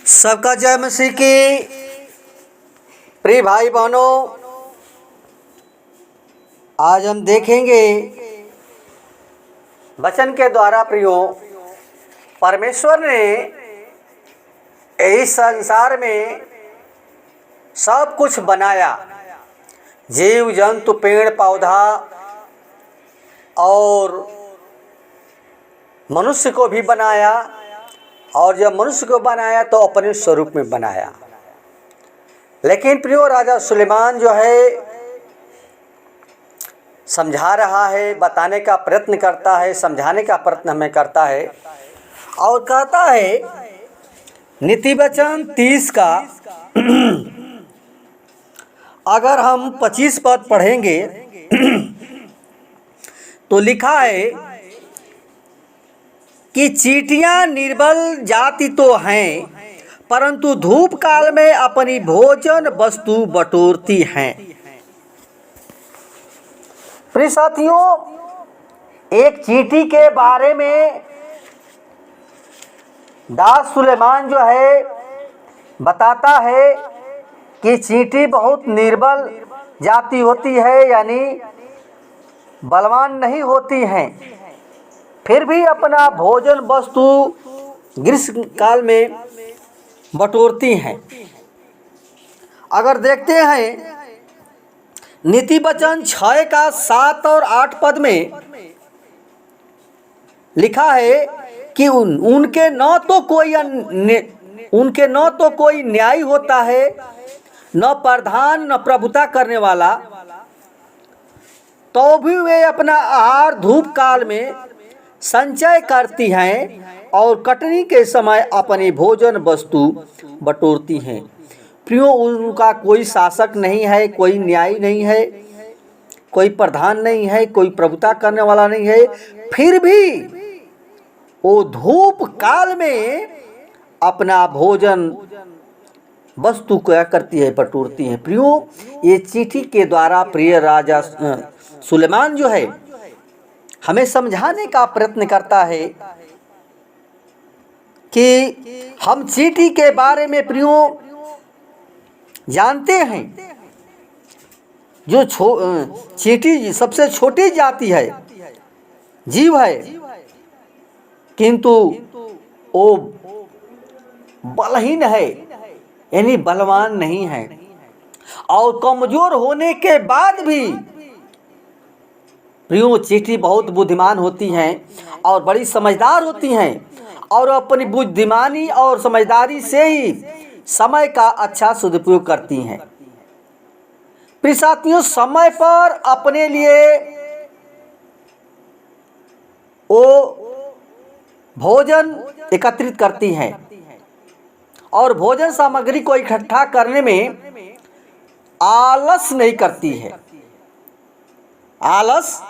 सबका जय मसीह की। प्रिय भाई बहनों, आज हम देखेंगे वचन के द्वारा प्रियो परमेश्वर ने इस संसार में सब कुछ बनाया। जीव जंतु पेड़ पौधा और मनुष्य को भी बनाया, और जब मनुष्य को बनाया तो अपने स्वरूप में बनाया। लेकिन प्रियो राजा सुलेमान जो है समझा रहा है, बताने का प्रयत्न करता है, समझाने का प्रयत्न हमें करता है और कहता है नीति वचन 30 का अगर हम 25 पद पढ़ेंगे तो लिखा है कि चींटियां निर्बल जाति तो हैं, परंतु धूप काल में अपनी भोजन वस्तु बटोरती हैं। प्रिय साथियों, एक चींटी के बारे में दास सुलेमान जो है बताता है कि चींटी बहुत निर्बल जाति होती है, यानी बलवान नहीं होती हैं, फिर भी अपना भोजन वस्तु ग्रीष्म काल में बटोरती हैं। अगर देखते हैं नीति वचन 6 का 7 और 8 पद में लिखा है कि उनके न तो कोई न्याय होता है, न प्रधान, न प्रभुता करने वाला, तो भी वे अपना आहार धूप काल में संचय करती हैं और कटनी के समय अपनी भोजन वस्तु बटोरती हैं। प्रियो, उनका कोई शासक नहीं है, कोई न्याय नहीं है, कोई प्रधान नहीं है, कोई प्रभुता करने वाला नहीं है, फिर भी वो धूप काल में अपना भोजन वस्तु क्या करती है, बटोरती है। प्रियो, ये चिट्ठी के द्वारा प्रिय राजा सुलेमान जो है हमें समझाने का प्रयत्न करता है कि हम चींटी के बारे में प्रियो जानते हैं। जो चींटी सबसे छोटी जाति है, जीव है, किंतु वो बलहीन है, यानी बलवान नहीं है, और कमजोर होने के बाद भी प्रियो चींटी बहुत बुद्धिमान होती हैं और बड़ी समझदार होती हैं, और अपनी बुद्धिमानी और समझदारी से ही समय का अच्छा सदुपयोग करती हैं। प्रिय साथियों, समय पर अपने लिए वो भोजन एकत्रित करती हैं और भोजन सामग्री को इकट्ठा करने में आलस नहीं करती है, आलस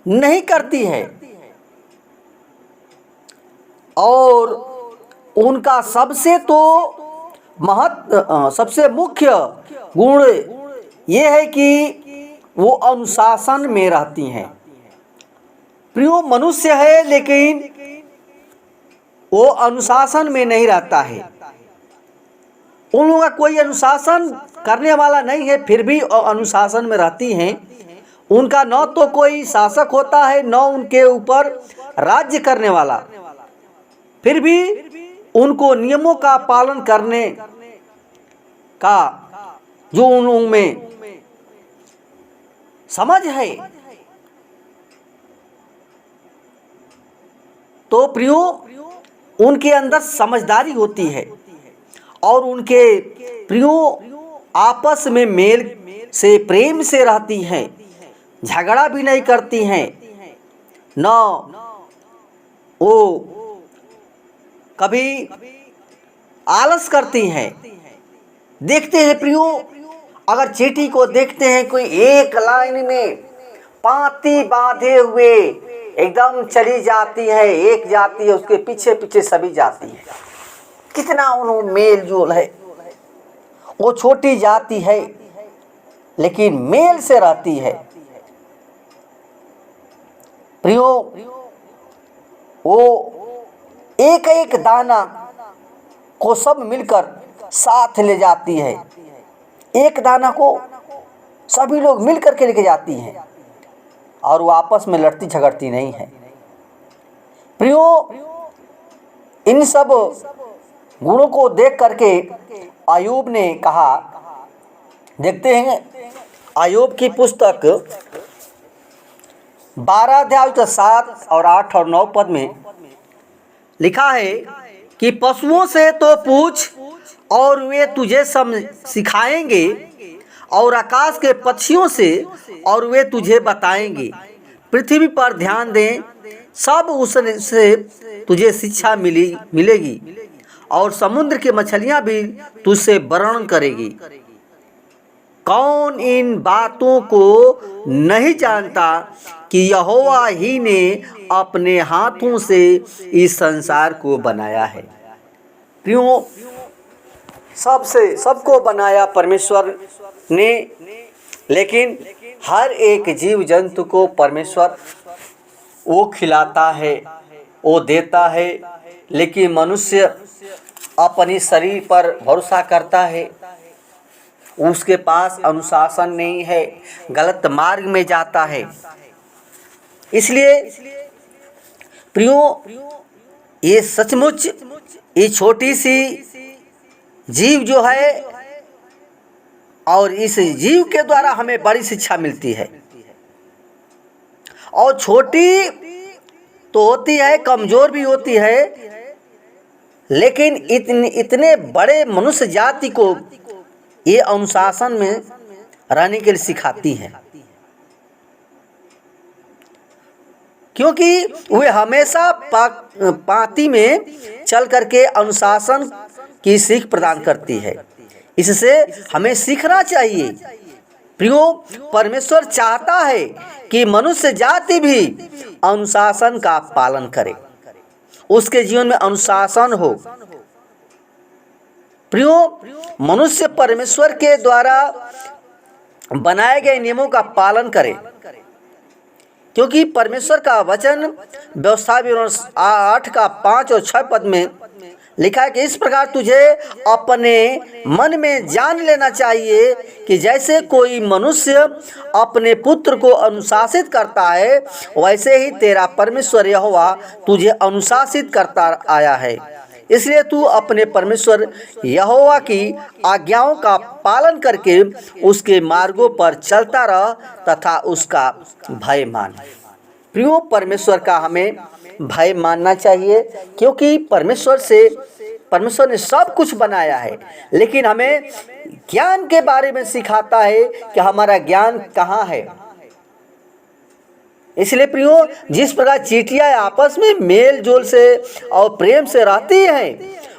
नहीं करती है। और उनका सबसे मुख्य गुण ये है कि वो अनुशासन में रहती हैं। प्रियो, मनुष्य है लेकिन वो अनुशासन में नहीं रहता है। उन लोगों का कोई अनुशासन करने वाला नहीं है, फिर भी अनुशासन में रहती हैं। उनका न तो कोई शासक होता है, न उनके ऊपर राज्य करने वाला, फिर भी उनको नियमों का पालन करने का जो उनमें समझ है। तो प्रियो, उनके अंदर समझदारी होती है और उनके प्रियो आपस में मेल से प्रेम से रहती हैं, झगड़ा भी नहीं करती हैं, न वो कभी आलस करती हैं। देखते हैं प्रियो, अगर चींटी को देखते हैं कोई एक लाइन में पांति बांधे हुए एकदम चली जाती है, एक जाती है उसके पीछे पीछे सभी जाती है, कितना उन्होंने मेल जोल है। वो छोटी जाति है लेकिन मेल से रहती है। प्रियो, वो एक एक दाना को सब मिलकर साथ ले जाती है। एक दाना को सभी लोग मिल करके लेके जाती हैं और वो आपस में लड़ती झगड़ती नहीं है। प्रियो, इन सब गुणों को देख करके अय्यूब ने कहा, देखते हैं अय्यूब की पुस्तक 12 अध्याय 7 और 8 और 9 पद में लिखा है कि पशुओं से तो पूछ और वे तुझे सिखाएंगे, और आकाश के पक्षियों से और वे तुझे बताएंगे। पृथ्वी पर ध्यान दें, सब उससे तुझे शिक्षा मिलेगी, और समुद्र की मछलियां भी तुझसे वर्णन करेगी। कौन इन बातों को नहीं जानता कि यहोवा ही ने अपने हाथों से इस संसार को बनाया है। क्यों? सबको बनाया परमेश्वर ने, लेकिन हर एक जीव जंतु को परमेश्वर वो खिलाता है, वो देता है, लेकिन मनुष्य अपने शरीर पर भरोसा करता है, उसके पास अनुशासन नहीं है, गलत मार्ग में जाता है। इसलिए प्रियो, ये सचमुच ये छोटी सी जीव जो है, और इस जीव के द्वारा हमें बड़ी शिक्षा मिलती है। और छोटी तो होती है, कमजोर भी होती है, लेकिन इतने बड़े मनुष्य जाति को ये अनुशासन में रहने के लिए सिखाती है, क्योंकि वे हमेशा पाती में चल करके अनुशासन की सीख प्रदान करती है। इससे हमें सीखना चाहिए। प्रियो, परमेश्वर चाहता है कि मनुष्य जाति भी अनुशासन का पालन करे, उसके जीवन में अनुशासन हो। प्रियो, मनुष्य परमेश्वर के द्वारा बनाए गए नियमों का पालन करे, क्योंकि परमेश्वर का वचन व्यवस्था 8 का 5 और 6 पद में लिखा है कि इस प्रकार तुझे अपने मन में जान लेना चाहिए कि जैसे कोई मनुष्य अपने पुत्र को अनुशासित करता है, वैसे ही तेरा परमेश्वर यहोवा तुझे अनुशासित करता आया है। इसलिए तू अपने परमेश्वर यहोवा की आज्ञाओं का पालन करके उसके मार्गों पर चलता रह तथा उसका भय मान। प्रियो, परमेश्वर का हमें भय मानना चाहिए, क्योंकि परमेश्वर ने सब कुछ बनाया है, लेकिन हमें ज्ञान के बारे में सिखाता है कि हमारा ज्ञान कहाँ है। इसलिए प्रियो, जिस प्रकार चींटियां आपस में मेल जोल से और प्रेम से रहती हैं,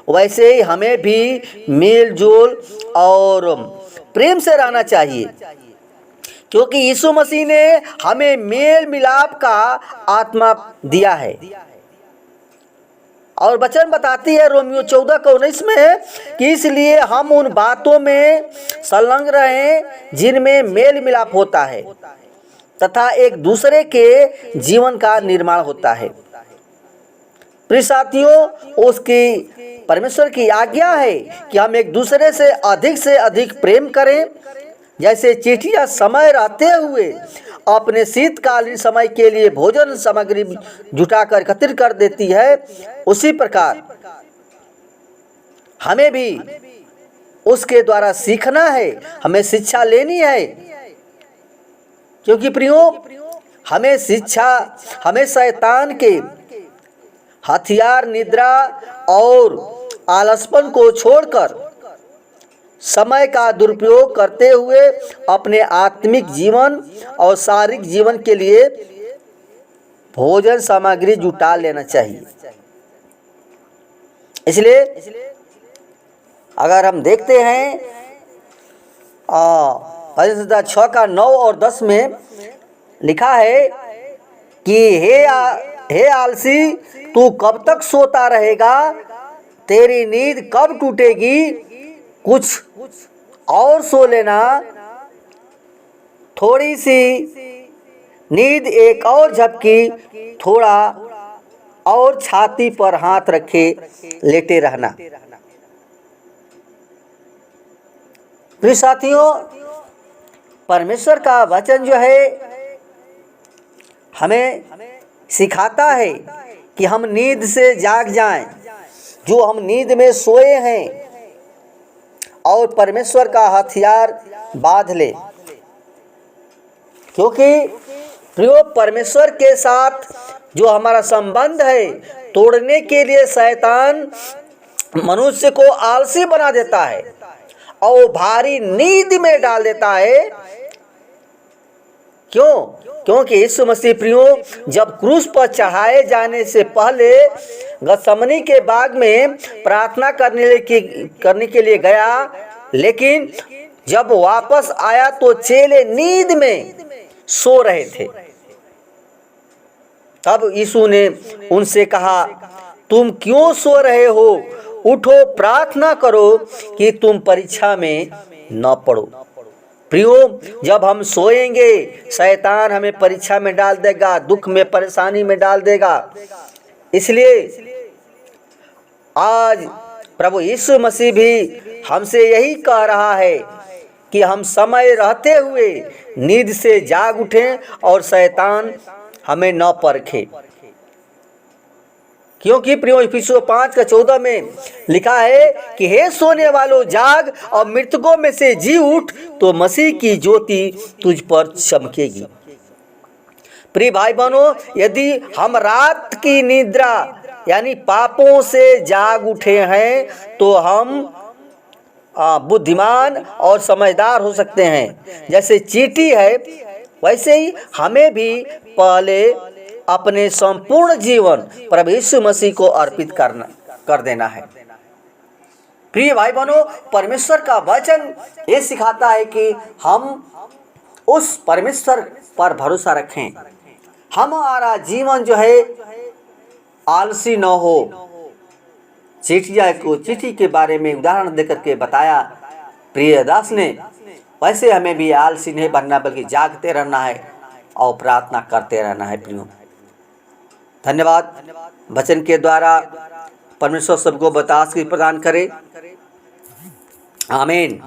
वैसे ही हमें भी मेल जोल और प्रेम से रहना चाहिए, क्योंकि यीशु मसीह ने हमें मेल मिलाप का आत्मा दिया है। और वचन बताती है रोमियो 14:19 में कि इसलिए हम उन बातों में संलग्न रहें जिनमें मेल मिलाप होता है तथा एक दूसरे के जीवन का निर्माण होता है। प्रिय साथियों, उसकी परमेश्वर की आज्ञा है कि हम एक दूसरे से अधिक प्रेम करें। जैसे चींटियां समय रहते हुए अपने शीतकालीन समय के लिए भोजन सामग्री जुटाकर एकत्रित कर देती है, उसी प्रकार हमें भी उसके द्वारा सीखना है, हमें शिक्षा लेनी है। क्योंकि प्रियो, हमें शैतान के हथियार निद्रा और आलसपन को छोड़कर समय का दुरुपयोग करते हुए अपने आत्मिक जीवन और शारीरिक जीवन के लिए भोजन सामग्री जुटा लेना चाहिए। इसलिए अगर हम देखते हैं 6 का 9 और 10 में लिखा है कि हे आलसी, तू कब तक सोता रहेगा? तेरी नींद कब टूटेगी? कुछ और सो लेना। थोड़ी सी नींद, एक और झपकी, थोड़ा और छाती पर हाथ रखे लेटे रहना। प्रिय साथियों, परमेश्वर का वचन जो है हमें सिखाता है कि हम नींद से जाग जाएं, जो हम नींद में सोए हैं, और परमेश्वर का हथियार बांध ले। क्योंकि प्रियो, परमेश्वर के साथ जो हमारा संबंध है तोड़ने के लिए शैतान मनुष्य को आलसी बना देता है और भारी नींद में डाल देता है। क्यों? क्योंकि यीशु मसीह प्रियो जब क्रूस पर चढ़ाए जाने से पहले गतसमनी के बाग में प्रार्थना करने के लिए गया, लेकिन जब वापस आया तो चेले नींद में सो रहे थे। तब यीशु ने उनसे कहा, तुम क्यों सो रहे हो? उठो, प्रार्थना करो कि तुम परीक्षा में न पड़ो। प्रियो, जब हम सोएंगे शैतान हमें परीक्षा में डाल देगा, दुख में, परेशानी में डाल देगा। इसलिए आज प्रभु यीशु मसीह भी हमसे यही कह रहा है कि हम समय रहते हुए नींद से जाग उठें और शैतान हमें न परखे। क्योंकि प्रियो इफिसियों 5:14 में लिखा है कि हे सोने वालों, जाग और मृतकों में से जी उठ, तो मसीह की ज्योति तुझ पर चमकेगी। प्रिय भाई बहनों, यदि हम रात की निद्रा यानी पापों से जाग उठे हैं तो हम बुद्धिमान और समझदार हो सकते हैं। जैसे चींटी है वैसे ही हमें भी पहले अपने संपूर्ण जीवन प्रभु यीशु मसीह को अर्पित कर देना है। प्रिय भाई बहनों, परमेश्वर का वचन ये सिखाता है कि हम उस परमेश्वर पर भरोसा रखें, हमारा जीवन जो है आलसी न हो। चींटी के बारे में उदाहरण देकर के बताया प्रिय दास ने, वैसे हमें भी आलसी नहीं बनना बल्कि जागते रहना है और प्रार्थना करते रहना है। प्रियो, धन्यवाद। वचन के द्वारा परमेश्वर सबको बतास की प्रदान करे। आमीन।